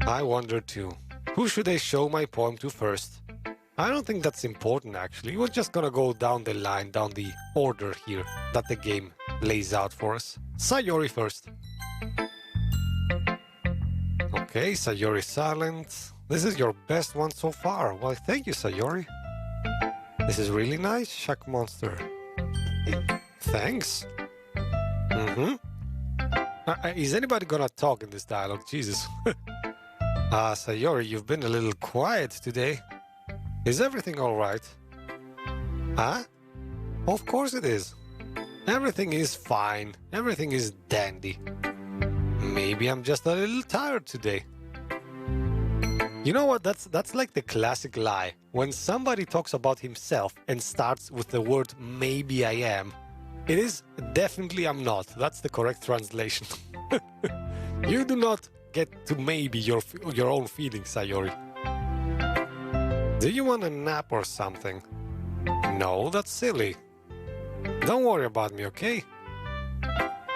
I wonder too. Who should I show my poem to first? I don't think that's important actually. We're just gonna go down the line, down the order here that the game lays out for us. Sayori first. Okay, Sayori silent. This is your best one so far. Well, thank you, Sayori. This is really nice, Shakm. Thanks. Is anybody gonna talk in this dialogue? Jesus. Sayori, you've been a little quiet today. Is everything alright? Huh? Of course it is. Everything is fine. Everything is dandy. Maybe I'm just a little tired today. You know what? That's like the classic lie. When somebody talks about himself and starts with the word maybe I am, it is definitely I'm not. That's the correct translation. You do not get to maybe your own feelings, Sayori. Do you want a nap or something? No, that's silly. Don't worry about me, okay?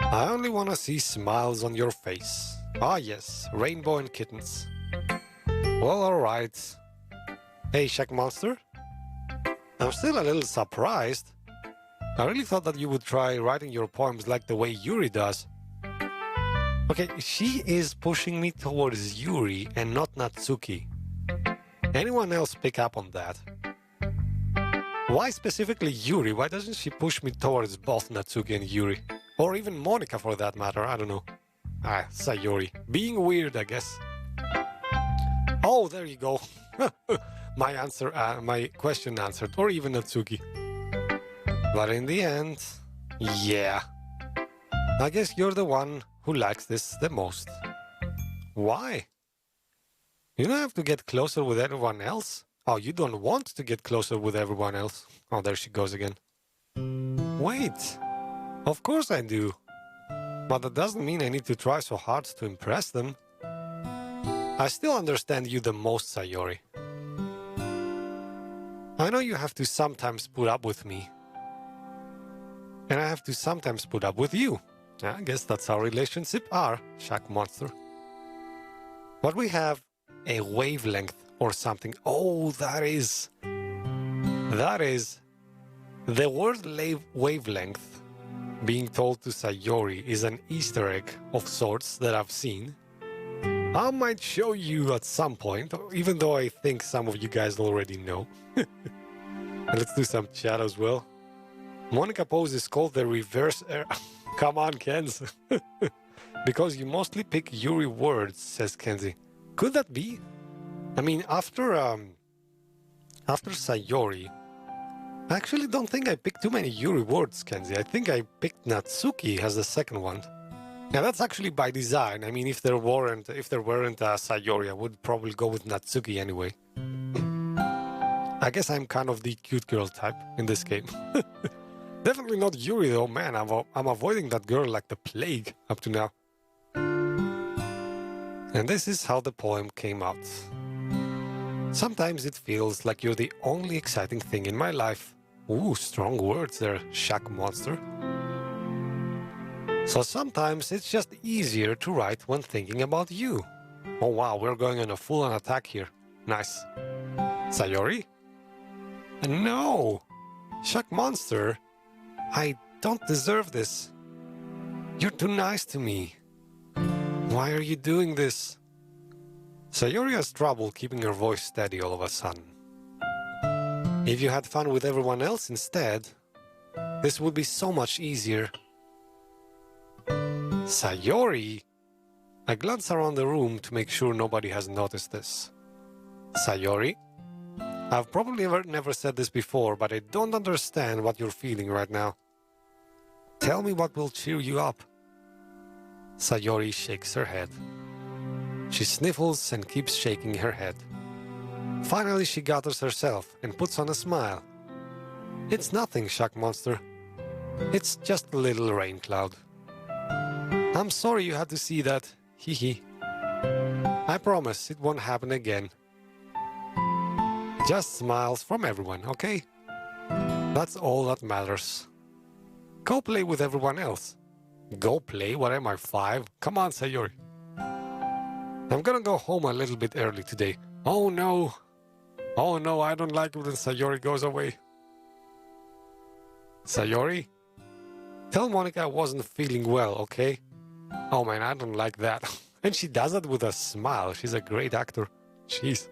I only want to see smiles on your face. Ah yes, rainbow and kittens. Well, alright. Hey, Shakm, I'm still a little surprised. I really thought that you would try writing your poems like the way Yuri does. Okay, she is pushing me towards Yuri and not Natsuki. Anyone else pick up on that? Why specifically Yuri? Why doesn't she push me towards both Natsuki and Yuri? Or even Monica for that matter, I don't know. Sayori. Being weird, I guess. Oh, there you go. My question answered. Or even Natsuki. But in the end, yeah. I guess you're the one who likes this the most. Why? You don't have to get closer with everyone else. Oh, you don't want to get closer with everyone else. Oh, there she goes again. Wait. Of course I do. But that doesn't mean I need to try so hard to impress them. I still understand you the most, Sayori. I know you have to sometimes put up with me. And I have to sometimes put up with you. I guess that's how relationships are, Shakm. But we have a wavelength or something. Oh, that is the word wavelength being told to Sayori is an Easter egg of sorts that I've seen. I might show you at some point, even though I think some of you guys already know. And let's do some chat as well. Monica pose is called the reverse air. Come on, Kenz. Because you mostly pick Yuri words, says Kenzie. Could that be? I mean, after Sayori, I actually don't think I picked too many Yuri words, Kenzie. I think I picked Natsuki as the second one. Yeah, that's actually by design. I mean, if there weren't Sayori, I would probably go with Natsuki anyway. I guess I'm kind of the cute girl type in this game. Definitely not Yuri though, man. I'm avoiding that girl like the plague up to now. And this is how the poem came out. Sometimes it feels like you're the only exciting thing in my life. Ooh, strong words there, Shakm. So sometimes it's just easier to write when thinking about you. Oh wow, we're going on a full-on attack here. Nice. Sayori? No! Shakm, I don't deserve this. You're too nice to me. Why are you doing this? Sayori has trouble keeping her voice steady all of a sudden. If you had fun with everyone else instead, this would be so much easier. Sayori? I glance around the room to make sure nobody has noticed this. Sayori? I've probably never said this before, but I don't understand what you're feeling right now. Tell me what will cheer you up. Sayori shakes her head. She sniffles and keeps shaking her head. Finally, she gathers herself and puts on a smile. It's nothing, Shakm. It's just a little rain cloud. I'm sorry you had to see that. Hee. I promise it won't happen again. Just smiles from everyone, okay? That's all that matters. Go play with everyone else. Go play? What am I, 5? Come on, Sayori. I'm gonna go home a little bit early today. Oh no! Oh no, I don't like it when Sayori goes away. Sayori? Tell Monica I wasn't feeling well, okay? Oh man, I don't like that. And she does it with a smile. She's a great actor. Jeez.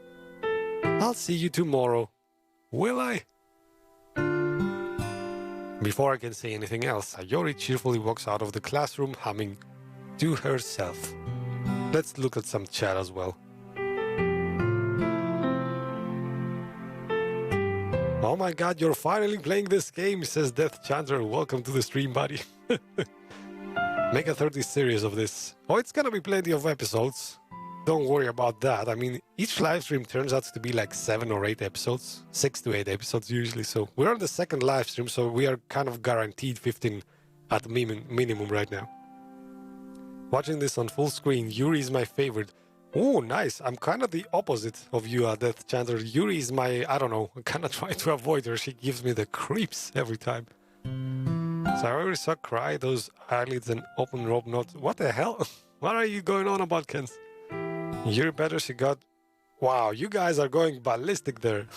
I'll see you tomorrow. Will I? Before I can say anything else, Sayori cheerfully walks out of the classroom humming to herself. Let's look at some chat as well. Oh my god, you're finally playing this game, says Death Chandler. Welcome to the stream, buddy. Make a 30 series of this. Oh, it's gonna be plenty of episodes. Don't worry about that. I mean, each live stream turns out to be like 7 or 8 episodes. 6 to 8 episodes usually. So we're on the second live stream, so we are kind of guaranteed 15 at minimum right now. Watching this on full screen, Yuri is my favorite. Oh, nice. I'm kind of the opposite of you, Death Chandler. Yuri is my, I don't know, I kind of try to avoid her. She gives me the creeps every time. So I already saw cry, those eyelids and open rope notes. What the hell? What are you going on about, Kens? Yuri better she got... Wow, you guys are going ballistic there.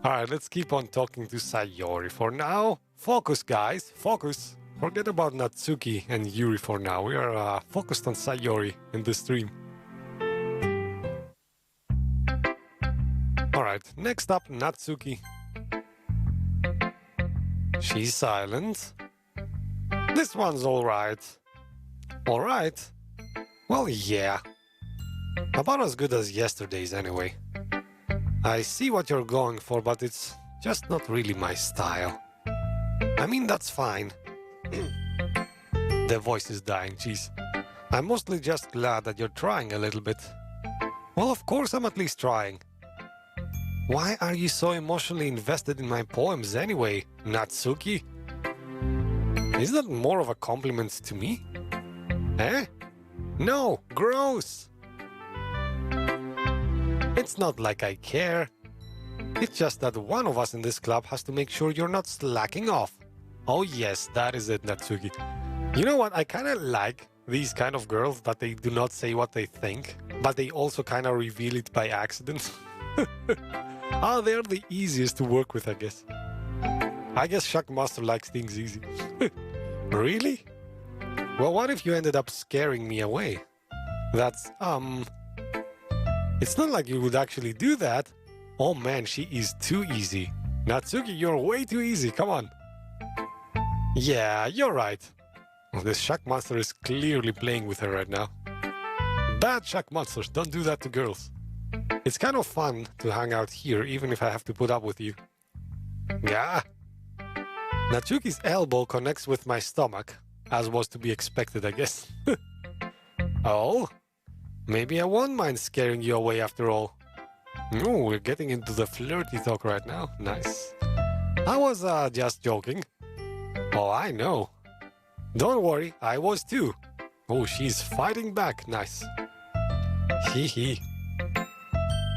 Alright, let's keep on talking to Sayori for now. Focus, guys. Focus. Forget about Natsuki and Yuri for now. We are focused on Sayori in the stream. Alright, next up, Natsuki. She's silent. This one's alright. Alright? Well, yeah. About as good as yesterday's anyway. I see what you're going for, but it's just not really my style. I mean, that's fine. The voice is dying, jeez. I'm mostly just glad that you're trying a little bit. Well, of course I'm at least trying. Why are you so emotionally invested in my poems anyway, Natsuki? Is that more of a compliment to me? Eh? No, gross! It's not like I care. It's just that one of us in this club has to make sure you're not slacking off. Oh yes, that is it, Natsuki. You know what, I kinda like these kind of girls that they do not say what they think, but they also kinda reveal it by accident. Ah, they're the easiest to work with, I guess. I guess Shakm likes things easy. Really? Well, what if you ended up scaring me away? That's, It's not like you would actually do that. Oh man, she is too easy. Natsuki, you're way too easy, come on. Yeah, you're right. This Shakm is clearly playing with her right now. Bad Shakm, don't do that to girls. It's kind of fun to hang out here, even if I have to put up with you. Yeah. Natsuki's elbow connects with my stomach, as was to be expected, I guess. Oh? Maybe I won't mind scaring you away after all. Oh, we're getting into the flirty talk right now. Nice. I was just joking. Oh, I know. Don't worry, I was too. Oh, she's fighting back. Nice. Hee hee.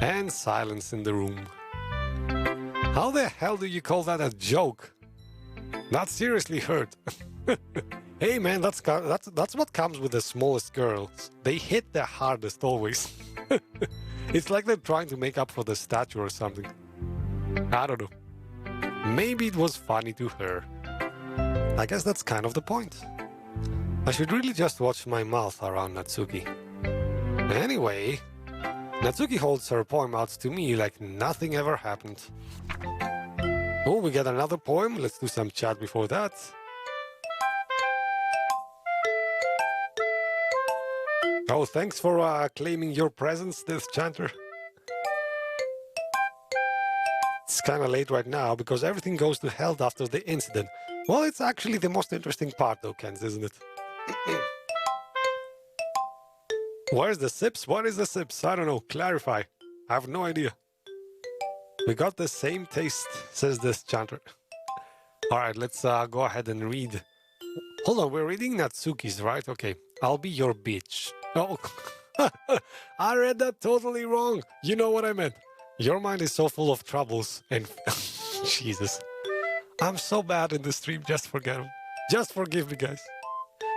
And silence in the room. How the hell do you call that a joke? That seriously hurt. Hey man, that's what comes with the smallest girls. They hit the hardest always. It's like they're trying to make up for the stature or something. I don't know. Maybe it was funny to her. I guess that's kind of the point. I should really just watch my mouth around Natsuki. Anyway, Natsuki holds her poem out to me like nothing ever happened. Oh, we get another poem. Let's do some chat before that. Oh, thanks for claiming your presence, Death Chanter. It's kind of late right now because everything goes to hell after the incident. Well, it's actually the most interesting part though, Kens, isn't it? Where's the sips? What is the sips? I don't know. Clarify. I have no idea. We got the same taste, says this chanter. Alright, let's go ahead and read. Hold on, we're reading Natsuki's, right? Okay. I'll be your bitch. Oh, I read that totally wrong. You know what I meant. Your mind is so full of troubles and... Jesus. I'm so bad in the stream, just forget them. Just forgive me, guys.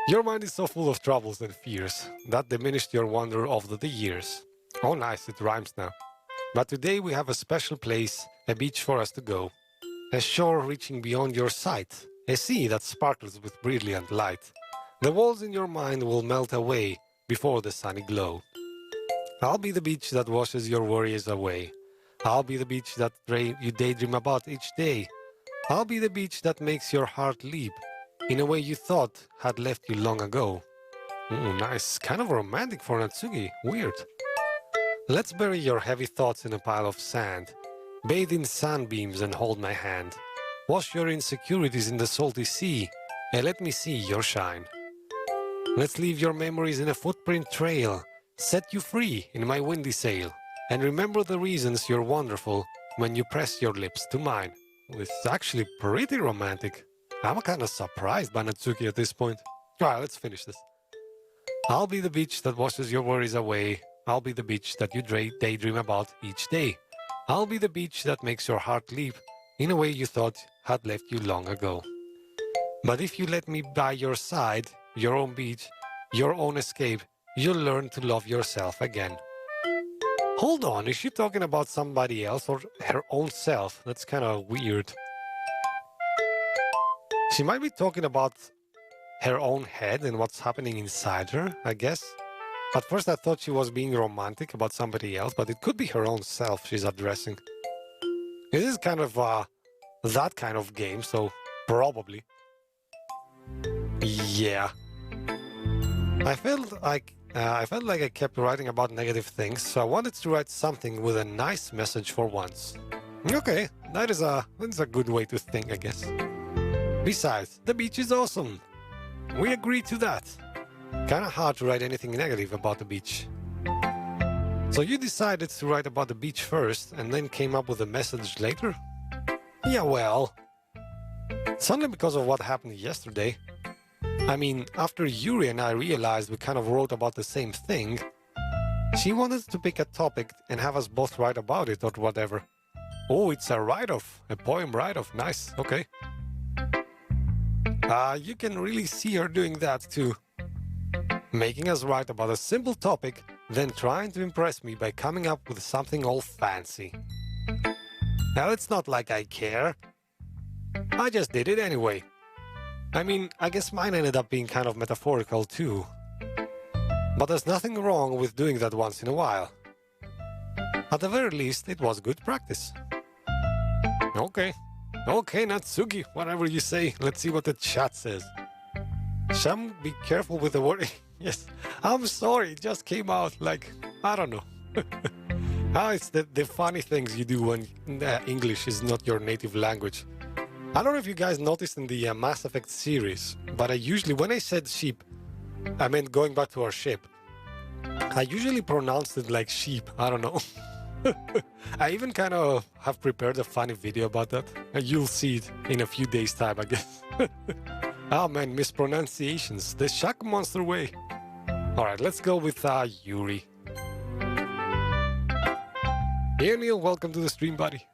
Your mind is so full of troubles and fears that diminished your wonder over the years. Oh nice, it rhymes now. But today we have a special place, a beach for us to go. A shore reaching beyond your sight, a sea that sparkles with brilliant light. The walls in your mind will melt away before the sunny glow. I'll be the beach that washes your worries away. I'll be the beach that you daydream about each day. I'll be the beach that makes your heart leap in a way you thought had left you long ago. Ooh, nice. Kind of romantic for Natsuki. Weird. Let's bury your heavy thoughts in a pile of sand. Bathe in sunbeams and hold my hand. Wash your insecurities in the salty sea and let me see your shine. Let's leave your memories in a footprint trail. Set you free in my windy sail. And remember the reasons you're wonderful when you press your lips to mine. It's actually pretty romantic. I'm kind of surprised by Natsuki at this point. Alright, let's finish this. I'll be the beach that washes your worries away. I'll be the beach that you daydream about each day. I'll be the beach that makes your heart leap in a way you thought had left you long ago. But if you let me by your side, your own beach, your own escape, you'll learn to love yourself again. Hold on, is she talking about somebody else or her own self? That's kind of weird. She might be talking about her own head and what's happening inside her, I guess. At first I thought she was being romantic about somebody else, but it could be her own self she's addressing. This is kind of that kind of game, so probably. Yeah. I felt like I kept writing about negative things, so I wanted to write something with a nice message for once. Okay, that is a good way to think, I guess. Besides, the beach is awesome. We agree to that. Kinda hard to write anything negative about the beach. So you decided to write about the beach first and then came up with a message later? Yeah, well, it's only because of what happened yesterday. I mean, after Yuri and I realized we kind of wrote about the same thing, she wanted to pick a topic and have us both write about it or whatever. Oh, it's a write-off, a poem write-off, nice, okay. You can really see her doing that too. Making us write about a simple topic, then trying to impress me by coming up with something all fancy. Now, it's not like I care. I just did it anyway. I mean, I guess mine ended up being kind of metaphorical too. But there's nothing wrong with doing that once in a while. At the very least, it was good practice. Okay. Okay, Natsuki, whatever you say. Let's see what the chat says. Shakm, be careful with the word. Yes, I'm sorry, it just came out like, I don't know. It's the funny things you do when English is not your native language. I don't know if you guys noticed in the Mass Effect series, but I usually, when I said sheep, I meant going back to our ship. I usually pronounced it like sheep, I don't know. I even kind of have prepared a funny video about that. You'll see it in a few days' time, I guess. Oh man, mispronunciations, the Shakm monster way. Alright, let's go with Yuri. Hey Neil, welcome to the stream, buddy.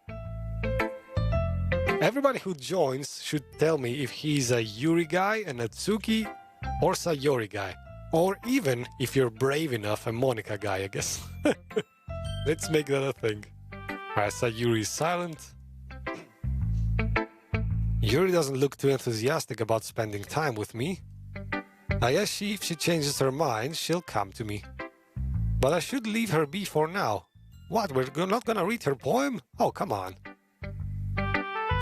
Everybody who joins should tell me if he's a Yuri guy, a Natsuki, or Sayori guy. Or even, if you're brave enough, a Monica guy, I guess. Let's make that a thing. Alright, Sayuri is silent. Yuri doesn't look too enthusiastic about spending time with me. I guess if she changes her mind, she'll come to me. But I should leave her be for now. What, we're not gonna read her poem? Oh, come on.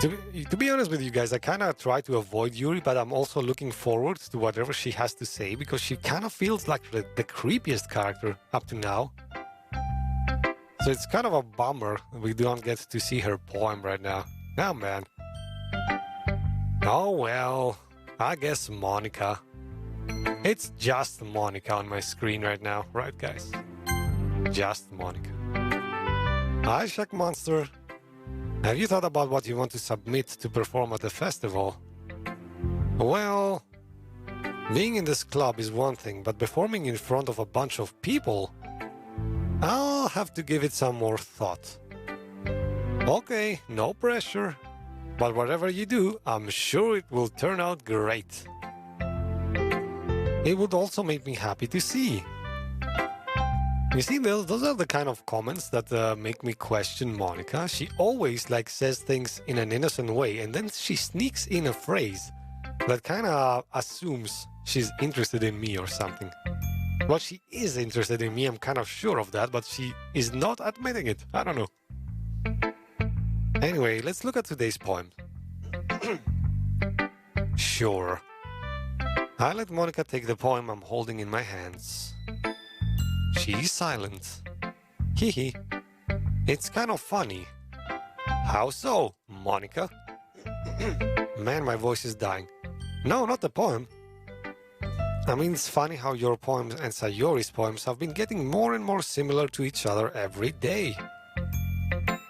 To be honest with you guys, I kinda try to avoid Yuri, but I'm also looking forward to whatever she has to say, because she kinda feels like the creepiest character up to now. So it's kind of a bummer we don't get to see her poem right now. Oh man. Oh well, I guess Monica. It's just Monica on my screen right now, right guys? Just Monica. Hi Shakm Monster. Have you thought about what you want to submit to perform at the festival? Well, being in this club is one thing, but performing in front of a bunch of people, I'll have to give it some more thought. Okay, no pressure, but whatever you do, I'm sure it will turn out great. it would also make me happy to see. You see, those are the kind of comments that make me question Monica. She always says things in an innocent way, and then she sneaks in a phrase that kind of assumes she's interested in me or something. Well, she is interested in me, I'm kind of sure of that, but she is not admitting it. I don't know. Anyway, let's look at today's poem. Sure. I let Monica take the poem I'm holding in my hands. She's silent. Hee. It's kind of funny. How so, Monica? Man, my voice is dying. No, not the poem. I mean, it's funny how your poems and Sayori's poems have been getting more and more similar to each other every day.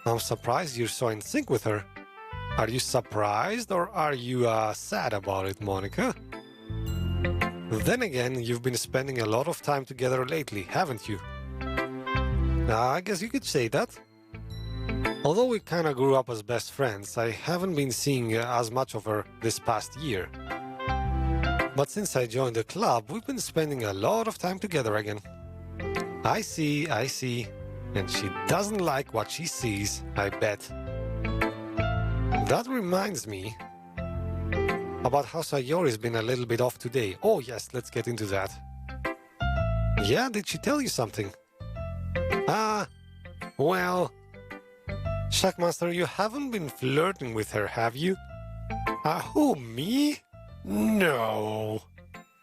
I'm surprised you're so in sync with her. Are you surprised or are you sad about it, Monica? Then again, you've been spending a lot of time together lately, haven't you? I guess you could say that. Although we kinda grew up as best friends, I haven't been seeing as much of her this past year. But since I joined the club, we've been spending a lot of time together again. I see. And she doesn't like what she sees, I bet. That reminds me about how Sayori's been a little bit off today. Oh yes, let's get into that. Yeah, did she tell you something? Well... Shakmaster, you haven't been flirting with her, have you? Who, me? No.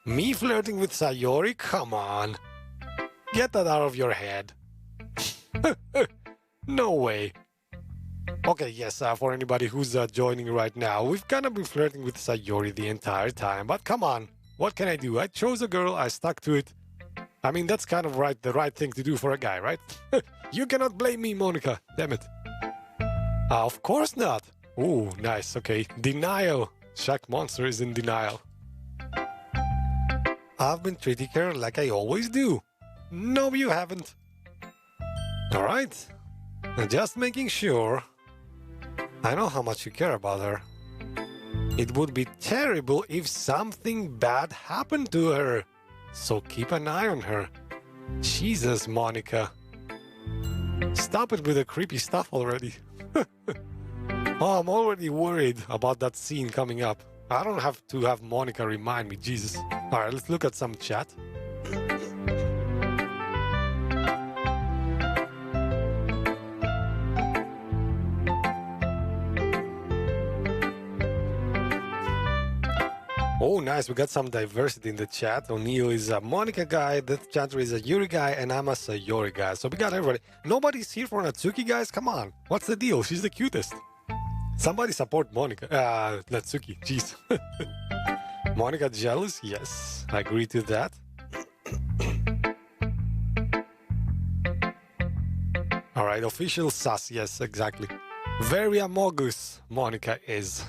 Me flirting with Sayori? Come on. Get that out of your head. No way. Okay, yes, for anybody who's joining right now, we've kind of been flirting with Sayori the entire time, but come on, what can I do? I chose a girl, I stuck to it. I mean, that's kind of the right thing to do for a guy, right? You cannot blame me, Monica, damn it. Of course not. Ooh, nice, okay. Denial. Shaq Monster is in denial. I've been treating her like I always do. No, you haven't. Alright, just making sure. I know how much you care about her. It would be terrible if something bad happened to her. So keep an eye on her. Jesus, Monica. Stop it with the creepy stuff already. Oh, I'm already worried about that scene coming up. I don't have to have Monica remind me, Jesus. Alright, let's look at some chat. Oh, nice. We got some diversity in the chat. O'Neill is a Monica guy, the chatter is a Yuri guy, and I'm a Sayori guy. So we got everybody. Nobody's here for Natsuki, guys? Come on. What's the deal? She's the cutest. Somebody support Monica. Natsuki. Jeez. Monica jealous? Yes. I agree to that. Alright, official sus. Yes, exactly. Very amogus, Monica is.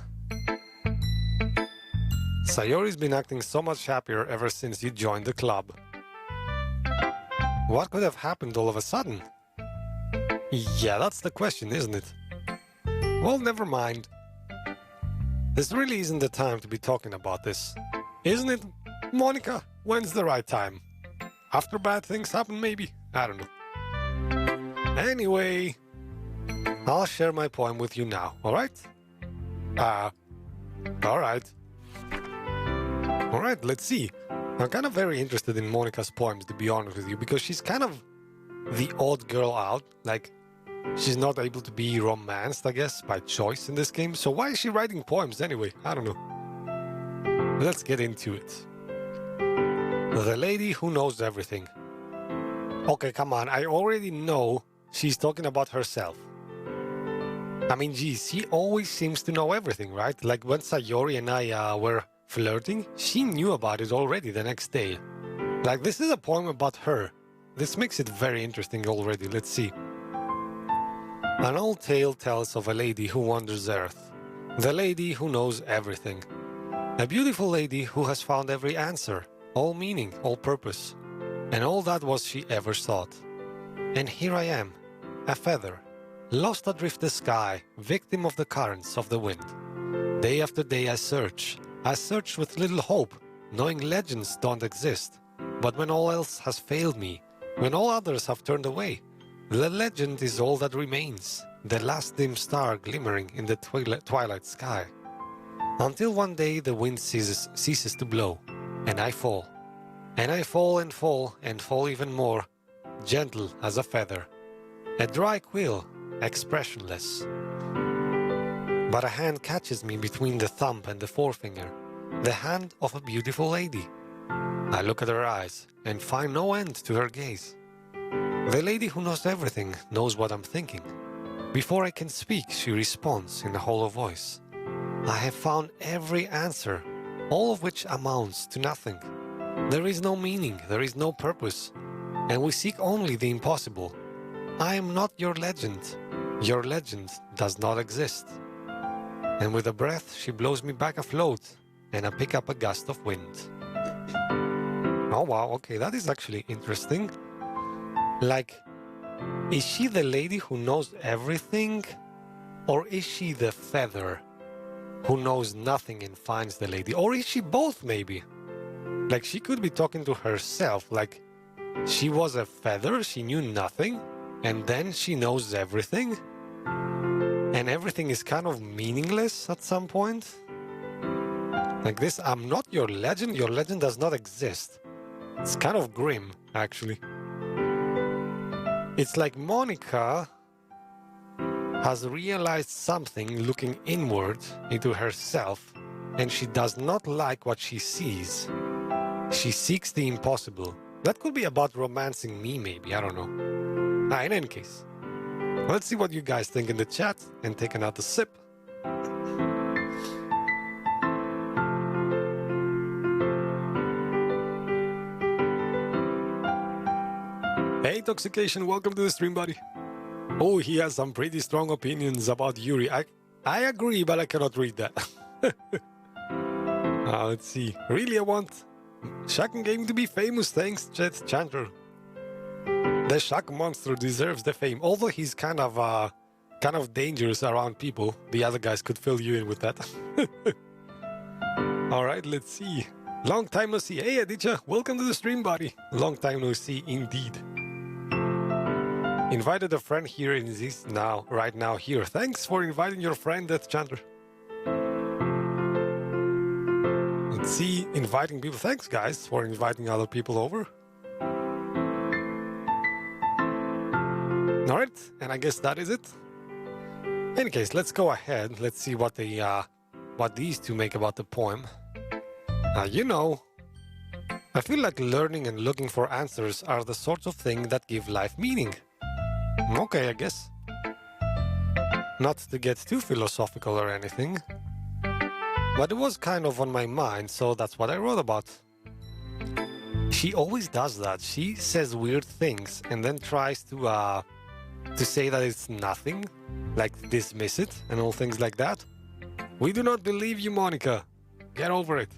Sayori's been acting so much happier ever since you joined the club. What could have happened all of a sudden? Yeah, that's the question, isn't it? Well, never mind. This really isn't the time to be talking about this. Isn't it, Monica? When's the right time? After bad things happen, maybe? I don't know. Anyway, I'll share my poem with you now, alright? Alright. Alright, let's see. I'm kind of very interested in Monica's poems, to be honest with you, because she's kind of the odd girl out. Like, she's not able to be romanced, I guess, by choice in this game. So why is she writing poems anyway? I don't know. Let's get into it. The lady who knows everything. Okay, come on. I already know she's talking about herself. I mean, geez, she always seems to know everything, right? Like when Sayori and I were flirting, she knew about it already the next day. Like, this is a poem about her. This makes it very interesting already. Let's see. An old tale tells of a lady who wanders earth. The lady who knows everything. A beautiful lady who has found every answer, all meaning, all purpose. And all that was she ever sought. And here I am, a feather, lost adrift the sky, victim of the currents of the wind. Day after day I search with little hope, knowing legends don't exist. But when all else has failed me, when all others have turned away, the legend is all that remains, the last dim star glimmering in the twilight sky. Until one day the wind ceases to blow, and I fall. And I fall and fall and fall even more, gentle as a feather. A dry quill, expressionless. But a hand catches me between the thumb and the forefinger, the hand of a beautiful lady. I look at her eyes and find no end to her gaze. The lady who knows everything knows what I'm thinking. Before I can speak, she responds in a hollow voice. I have found every answer, all of which amounts to nothing. There is no meaning, there is no purpose, and we seek only the impossible. I am not your legend. Your legend does not exist. And with a breath, she blows me back afloat, and I pick up a gust of wind. Oh wow, okay, that is actually interesting. Like, is she the lady who knows everything? Or is she the feather who knows nothing and finds the lady? Or is she both, maybe? Like, she could be talking to herself, like, she was a feather, she knew nothing, and then she knows everything? And everything is kind of meaningless at some point? Like this, I'm not your legend does not exist. It's kind of grim, actually. It's like Monica has realized something looking inward into herself, and she does not like what she sees. She seeks the impossible. That could be about romancing me, maybe, I don't know. In any case, let's see what you guys think in the chat and take another sip. Hey Intoxication, welcome to the stream, buddy. Oh, he has some pretty strong opinions about Yuri. I agree, but I cannot read that. Let's see. Really, I want Shakm game to be famous. Thanks, Chet Chanter. The Shakm monster deserves the fame, although he's kind of dangerous around people. The other guys could fill you in with that. All right, let's see. Long time no see. Hey, Aditya, welcome to the stream, buddy. Long time no see, indeed. Invited a friend here in this right now here. Thanks for inviting your friend, Death Chanter. Let's see, inviting people. Thanks, guys, for inviting other people over. All right, and I guess that is it. In any case, let's go ahead. Let's see what these two make about the poem. You know, I feel like learning and looking for answers are the sorts of thing that give life meaning. Okay, I guess. Not to get too philosophical or anything, but it was kind of on my mind, so that's what I wrote about. She always does that. She says weird things and then tries to say that it's nothing, like dismiss it and all things like that. We do not believe you, Monica. Get over it.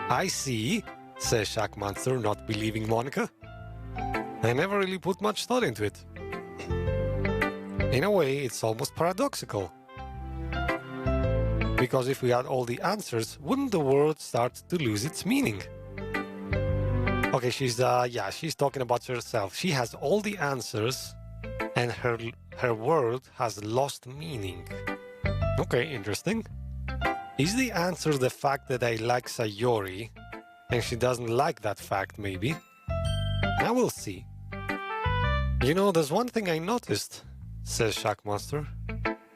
I see, says Shakm Monster, not believing Monica. I never really put much thought into it. In a way, it's almost paradoxical. Because if we had all the answers, wouldn't the world start to lose its meaning? Okay, she's talking about herself. She has all the answers, and her world has lost meaning. Okay, interesting. Is the answer the fact that I like Sayori, and she doesn't like that fact, maybe? I will see. You know, there's one thing I noticed, says Shakm Monster.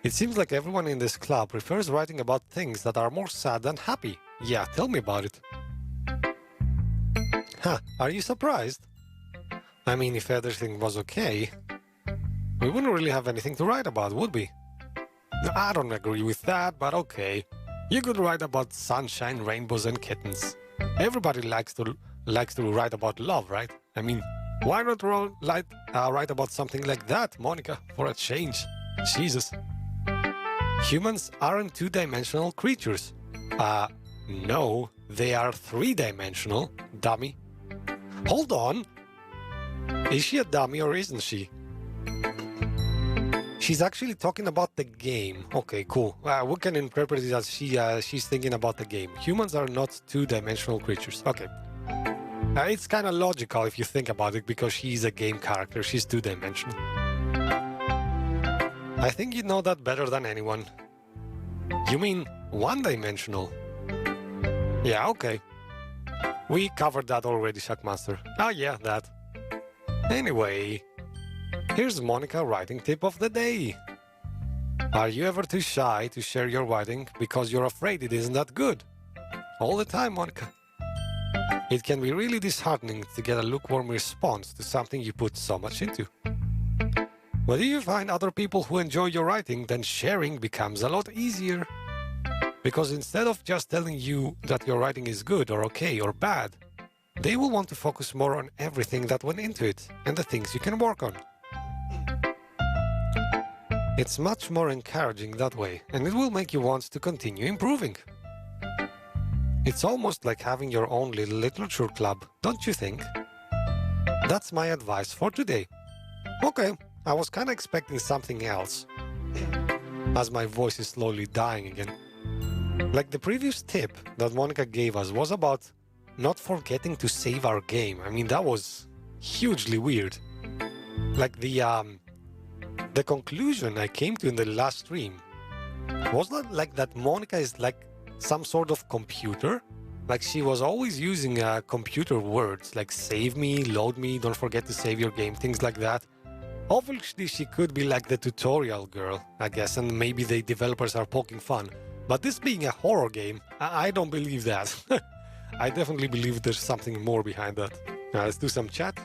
It seems like everyone in this club prefers writing about things that are more sad than happy. Yeah, tell me about it. Huh, are you surprised? I mean, if everything was okay, we wouldn't really have anything to write about, would we? I don't agree with that, but okay. You could write about sunshine, rainbows, and kittens. Everybody likes to write about love, right? I mean, why not write about something like that, Monica, for a change? Jesus. Humans aren't two-dimensional creatures. No, they are three-dimensional, dummy. Hold on. Is she a dummy or isn't she? She's actually talking about the game. Okay, cool. We can interpret it as she's thinking about the game. Humans are not two-dimensional creatures. Okay. It's kind of logical if you think about it, because she's a game character. She's two-dimensional. I think you know that better than anyone. You mean one-dimensional? Yeah, okay. We covered that already, Shakmaster. Ah, yeah, that. Anyway, here's Monica writing tip of the day. Are you ever too shy to share your writing because you're afraid it isn't that good? All the time, Monica. It can be really disheartening to get a lukewarm response to something you put so much into. But if you find other people who enjoy your writing, then sharing becomes a lot easier. Because instead of just telling you that your writing is good or okay or bad, they will want to focus more on everything that went into it and the things you can work on. It's much more encouraging that way, and it will make you want to continue improving. It's almost like having your own little literature club, don't you think? That's my advice for today. Okay, I was kinda expecting something else, as my voice is slowly dying again. Like the previous tip that Monica gave us was about not forgetting to save our game. I mean, that was hugely weird. Like the conclusion I came to in the last stream was not like that Monica is like some sort of computer. Like she was always using computer words like save me, load me, don't forget to save your game, things like that. Obviously she could be like the tutorial girl, I guess, and maybe the developers are poking fun. But this being a horror game, I don't believe that. I definitely believe there's something more behind that. Now let's do some chat.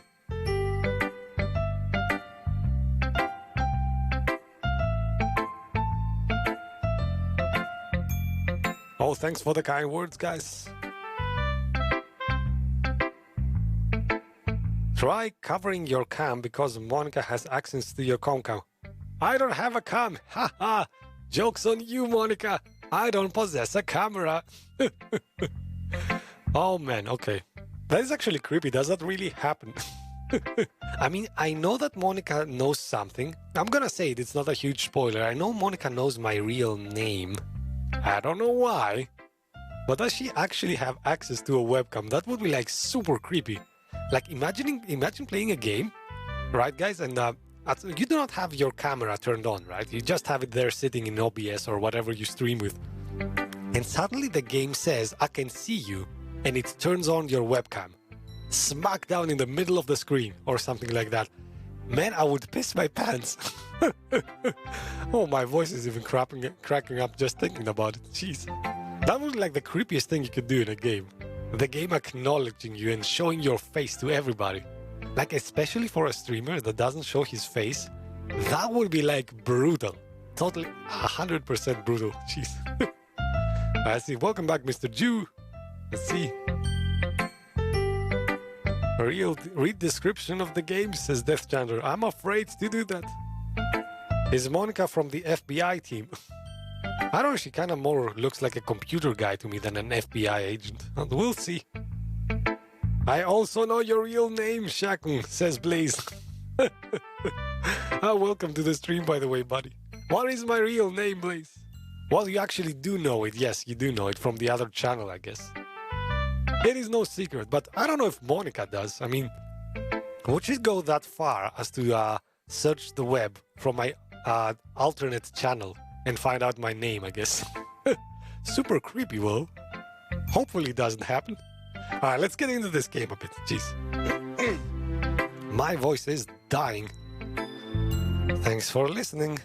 Oh, thanks for the kind words, guys. Try covering your cam because Monica has access to your comcam. I don't have a cam. Haha. Joke's on you, Monica. I don't possess a camera. Oh man, okay. That is actually creepy. Does that really happen? I mean, I know that Monica knows something. I'm gonna say it, it's not a huge spoiler. I know Monica knows my real name. I don't know why. But does she actually have access to a webcam? That would be like super creepy. Like imagine playing a game, right guys? And you do not have your camera turned on, right? You just have it there sitting in OBS or whatever you stream with. And suddenly the game says, I can see you, and it turns on your webcam. Smack down in the middle of the screen or something like that. Man, I would piss my pants. Oh, my voice is even cracking up just thinking about it. Jeez. That was like the creepiest thing you could do in a game. The game acknowledging you and showing your face to everybody. Like, especially for a streamer that doesn't show his face, that would be like brutal. Totally 100% brutal. Jeez. I see. Welcome back, Mr. Jew. Let's see. A read description of the game, says Death Chandler. I'm afraid to do that. Is Monica from the FBI team? I don't know, she kind of more looks like a computer guy to me than an FBI agent. We'll see. I also know your real name, Shakm, says Blaze. Welcome to the stream, by the way, buddy. What is my real name, Blaze? Well, you actually do know it. Yes, you do know it from the other channel, I guess. It is no secret, but I don't know if Monica does. I mean, would she go that far as to search the web from my alternate channel and find out my name, I guess? Super creepy, well. Hopefully it doesn't happen. Alright, let's get into this game a bit. Jeez. My voice is dying. Thanks for listening.